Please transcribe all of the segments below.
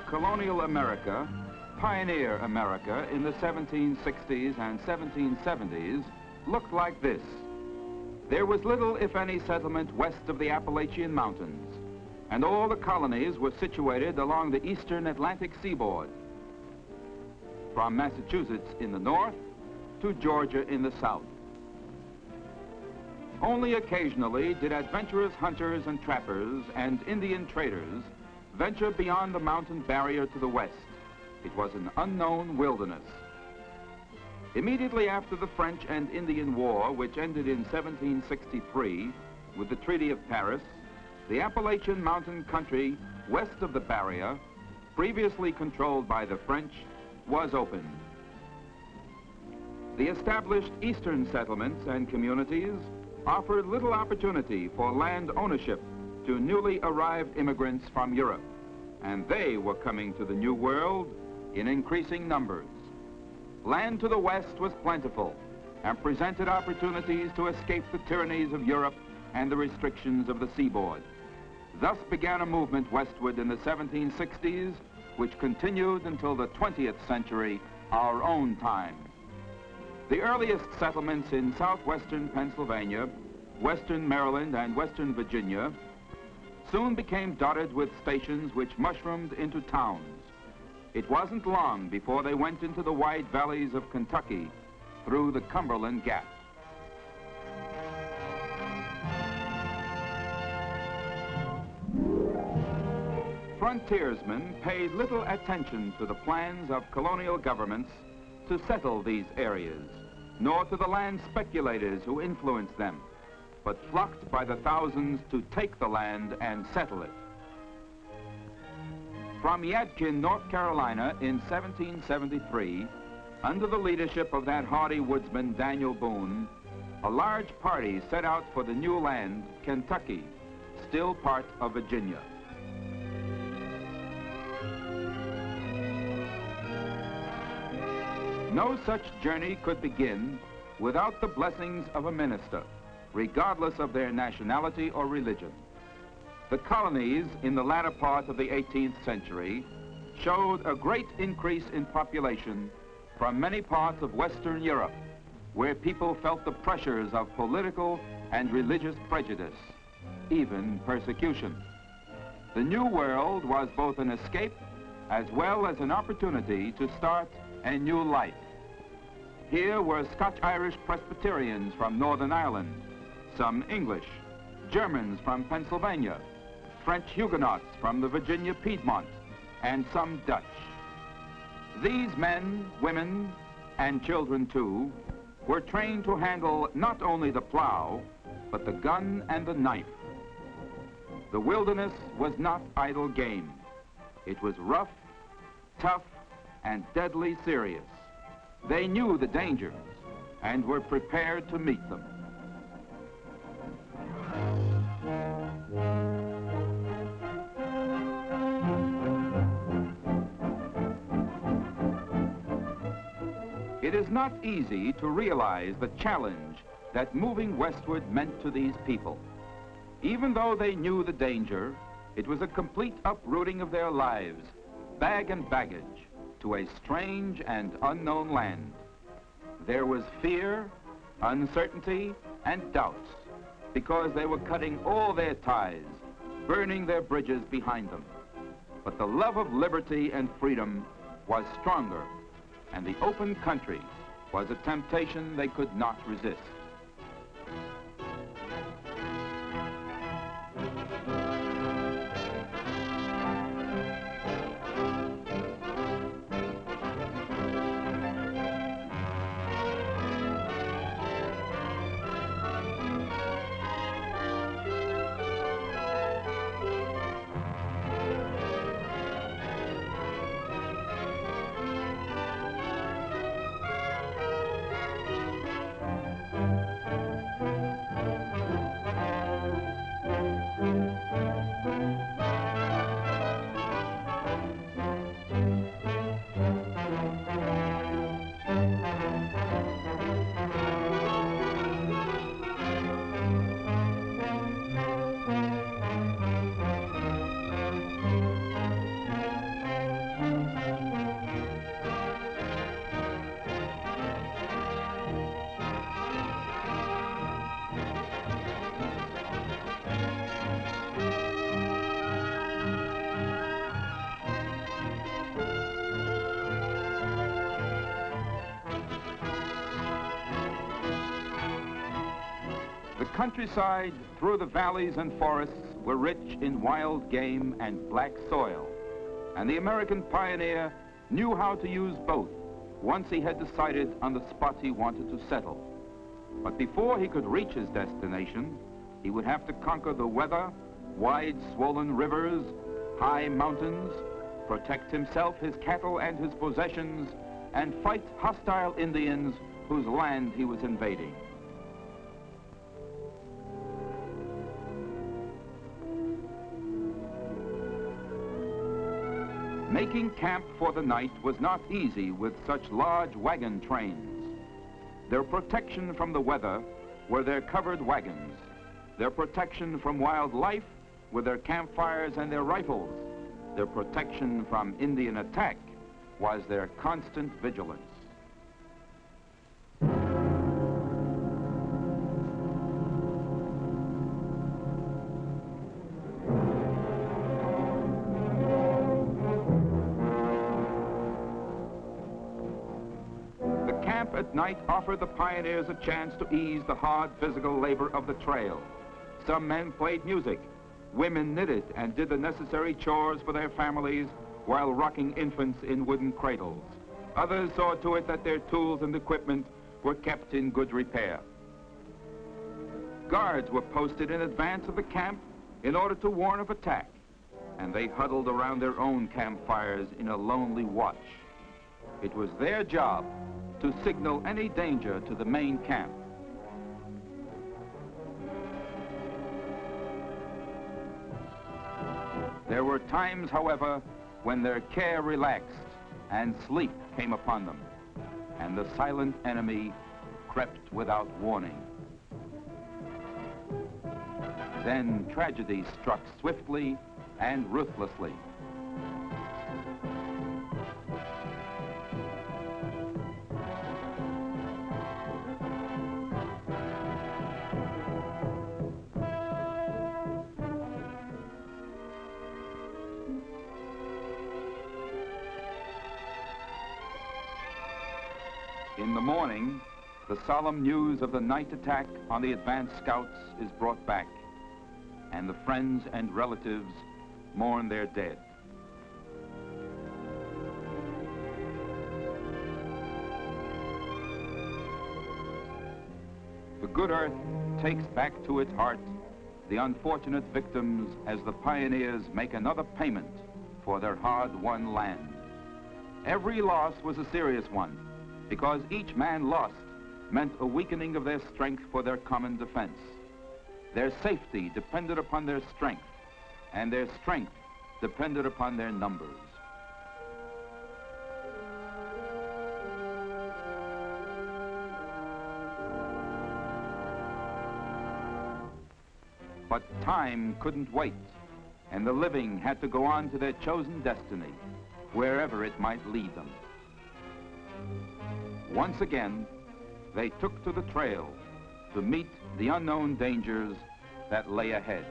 colonial America, pioneer America in the 1760s and 1770s looked like this. There was little, if any, settlement west of the Appalachian Mountains, and all the colonies were situated along the eastern Atlantic seaboard, from Massachusetts in the north to Georgia in the south. Only occasionally did adventurous hunters and trappers and Indian traders venture beyond the mountain barrier to the west. It was an unknown wilderness. Immediately after the French and Indian War, which ended in 1763 with the Treaty of Paris, the Appalachian mountain country west of the barrier, previously controlled by the French, was opened. The established eastern settlements and communities offered little opportunity for land ownership to newly arrived immigrants from Europe, and they were coming to the New World in increasing numbers. Land to the west was plentiful and presented opportunities to escape the tyrannies of Europe and the restrictions of the seaboard. Thus began a movement westward in the 1760s, which continued until the 20th century, our own time. The earliest settlements in southwestern Pennsylvania, western Maryland, and western Virginia soon became dotted with stations which mushroomed into towns. It wasn't long before they went into the wide valleys of Kentucky through the Cumberland Gap. Frontiersmen paid little attention to the plans of colonial governments to settle these areas, nor to the land speculators who influenced them, but flocked by the thousands to take the land and settle it. From Yadkin, North Carolina in 1773, under the leadership of that hardy woodsman Daniel Boone, a large party set out for the new land, Kentucky, still part of Virginia. No such journey could begin without the blessings of a minister, regardless of their nationality or religion. The colonies in the latter part of the 18th century showed a great increase in population from many parts of Western Europe, where people felt the pressures of political and religious prejudice, even persecution. The New World was both an escape as well as an opportunity to start a new life. Here were Scotch-Irish Presbyterians from Northern Ireland, some English, Germans from Pennsylvania, French Huguenots from the Virginia Piedmont, and some Dutch. These men, women, and children too, were trained to handle not only the plow, but the gun and the knife. The wilderness was not idle game. It was rough, tough, and deadly serious. They knew the dangers and were prepared to meet them. It is not easy to realize the challenge that moving westward meant to these people. Even though they knew the danger, it was a complete uprooting of their lives, bag and baggage, to a strange and unknown land. There was fear, uncertainty, and doubts, because they were cutting all their ties, burning their bridges behind them. But the love of liberty and freedom was stronger, and the open country was a temptation they could not resist. countryside through the valleys and forests were rich in wild game and black soil, and the American pioneer knew how to use both once he had decided on the spot he wanted to settle. But before he could reach his destination, he would have to conquer the weather, wide swollen rivers, high mountains, protect himself, his cattle, and his possessions, and fight hostile Indians whose land he was invading. Making camp for the night was not easy with such large wagon trains. Their protection from the weather were their covered wagons. Their protection from wildlife were their campfires and their rifles. Their protection from Indian attack was their constant vigilance. At night offered the pioneers a chance to ease the hard physical labor of the trail. Some men played music. Women knitted and did the necessary chores for their families while rocking infants in wooden cradles. Others saw to it that their tools and equipment were kept in good repair. Guards were posted in advance of the camp in order to warn of attack, and they huddled around their own campfires in a lonely watch. It was their job to signal any danger to the main camp. There were times, however, when their care relaxed and sleep came upon them, and the silent enemy crept without warning. Then tragedy struck swiftly and ruthlessly. In the morning, the solemn news of the night attack on the advance scouts is brought back, and the friends and relatives mourn their dead. The good earth takes back to its heart the unfortunate victims as the pioneers make another payment for their hard-won land. Every loss was a serious one, because each man lost meant a weakening of their strength for their common defense. Their safety depended upon their strength, and their strength depended upon their numbers. But time couldn't wait, and the living had to go on to their chosen destiny, wherever it might lead them. Once again, they took to the trail to meet the unknown dangers that lay ahead.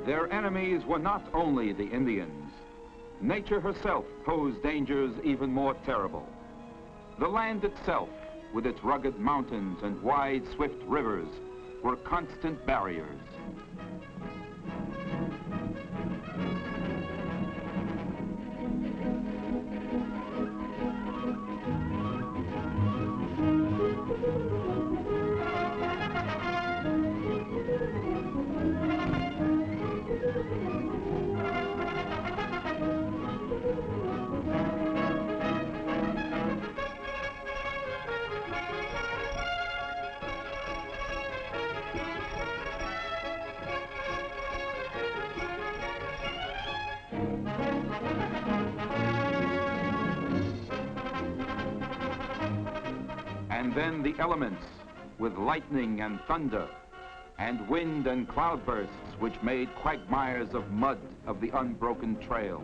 Their enemies were not only the Indians. Nature herself posed dangers even more terrible. The land itself, with its rugged mountains and wide, swift rivers, were constant barriers. And then the elements with lightning and thunder, and wind and cloudbursts which made quagmires of mud of the unbroken trail.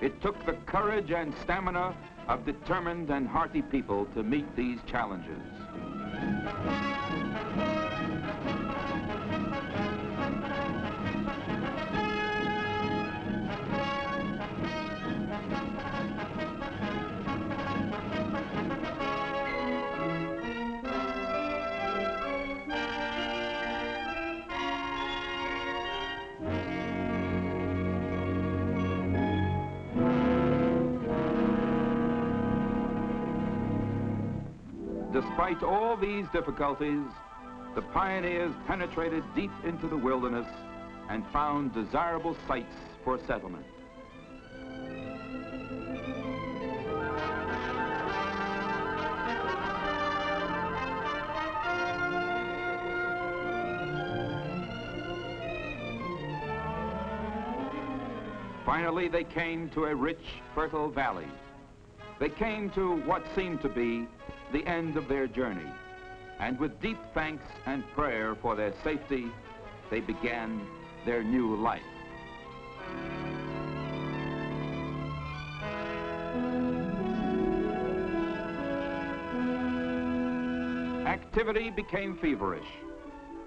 It took the courage and stamina of determined and hearty people to meet these challenges. Despite all these difficulties, the pioneers penetrated deep into the wilderness and found desirable sites for settlement. Finally, they came to a rich, fertile valley. They came to what seemed to be the end of their journey, and with deep thanks and prayer for their safety, they began their new life. Activity became feverish.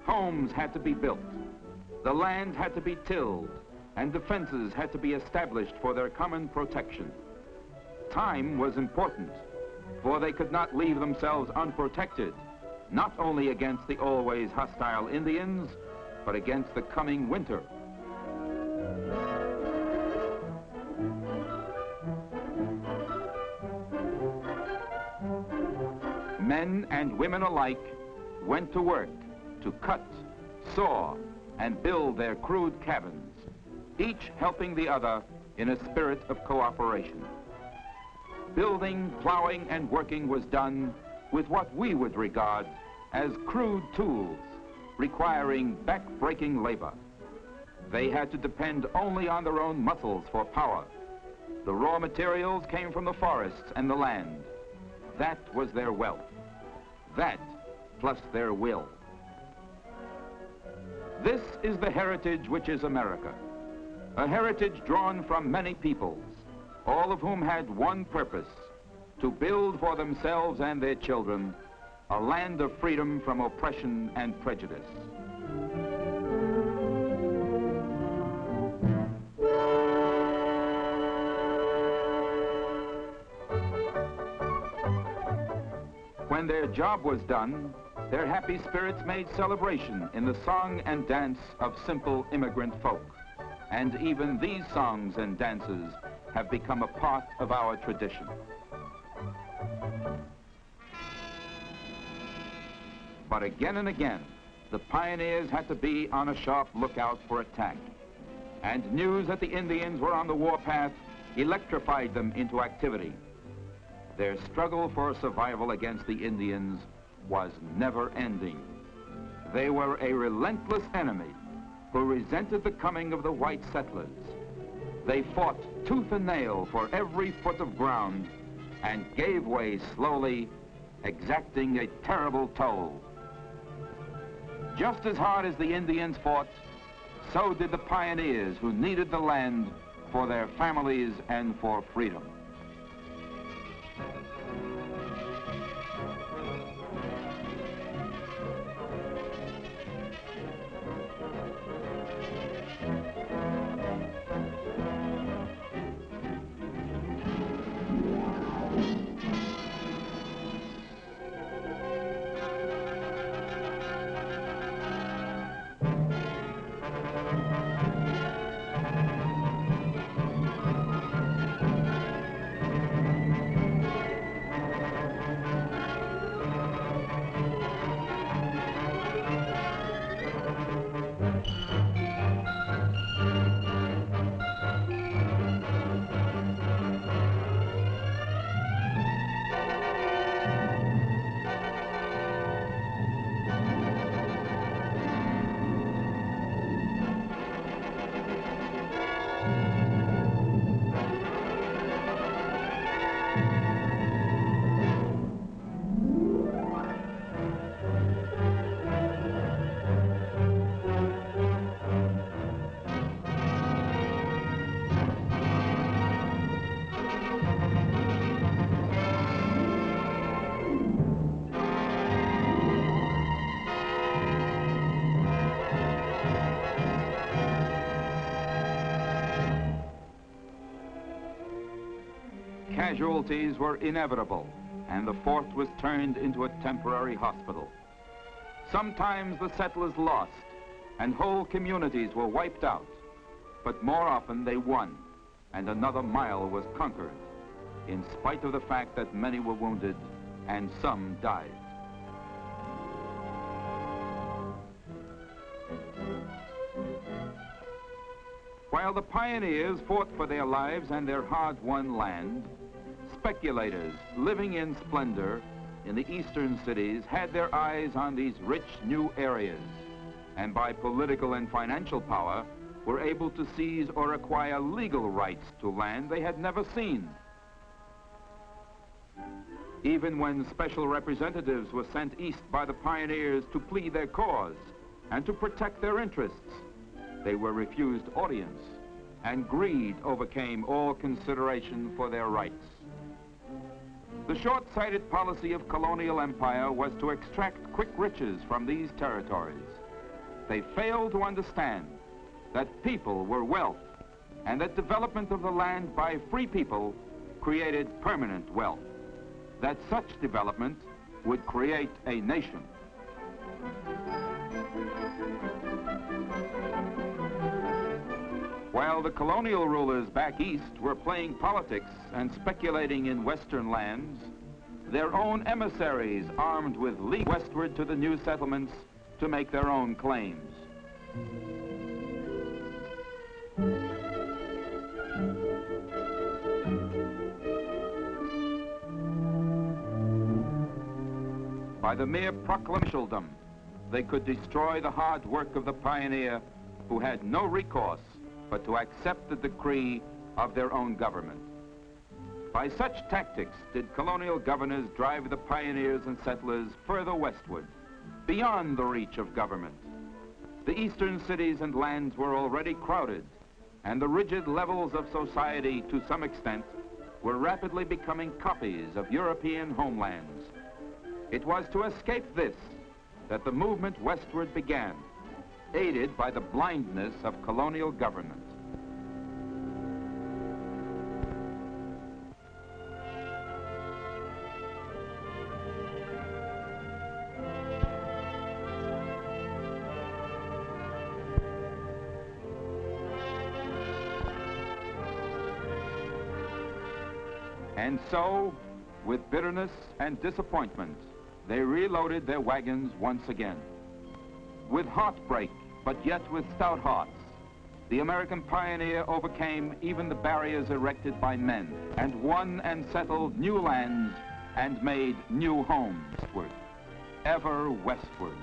Homes had to be built. The land had to be tilled, and defenses had to be established for their common protection. Time was important, for they could not leave themselves unprotected, not only against the always hostile Indians, but against the coming winter. Men and women alike went to work to cut, saw, and build their crude cabins, each helping the other in a spirit of cooperation. Building, plowing, and working was done with what we would regard as crude tools, requiring back-breaking labor. They had to depend only on their own muscles for power. The raw materials came from the forests and the land. That was their wealth. That, plus their will. This is the heritage which is America, a heritage drawn from many peoples, all of whom had one purpose: to build for themselves and their children a land of freedom from oppression and prejudice. When their job was done, their happy spirits made celebration in the song and dance of simple immigrant folk. And even these songs and dances have become a part of our tradition. But again and again, the pioneers had to be on a sharp lookout for attack. And news that the Indians were on the warpath electrified them into activity. Their struggle for survival against the Indians was never ending. They were a relentless enemy who resented the coming of the white settlers. They fought tooth and nail for every foot of ground and gave way slowly, exacting a terrible toll. Just as hard as the Indians fought, so did the pioneers who needed the land for their families and for freedom. casualties were inevitable, and the fort was turned into a temporary hospital. Sometimes the settlers lost, and whole communities were wiped out, but more often they won, and another mile was conquered, in spite of the fact that many were wounded and some died. While the pioneers fought for their lives and their hard-won land, speculators living in splendor in the eastern cities had their eyes on these rich new areas, and by political and financial power were able to seize or acquire legal rights to land they had never seen. Even when special representatives were sent east by the pioneers to plead their cause and to protect their interests, they were refused audience, and greed overcame all consideration for their rights. The short-sighted policy of colonial empire was to extract quick riches from these territories. They failed to understand that people were wealth, and that development of the land by free people created permanent wealth, that such development would create a nation. While the colonial rulers back east were playing politics and speculating in western lands, their own emissaries armed with league westward to the new settlements to make their own claims. By the mere proclamation, they could destroy the hard work of the pioneer who had no recourse but to accept the decree of their own government. By such tactics did colonial governors drive the pioneers and settlers further westward, beyond the reach of government. The eastern cities and lands were already crowded, and the rigid levels of society, to some extent, were rapidly becoming copies of European homelands. It was to escape this that the movement westward began, aided by the blindness of colonial government. And so, with bitterness and disappointment, they reloaded their wagons once again. With heartbreak, but yet with stout hearts, the American pioneer overcame even the barriers erected by men, and won and settled new lands and made new homes westward, ever westward.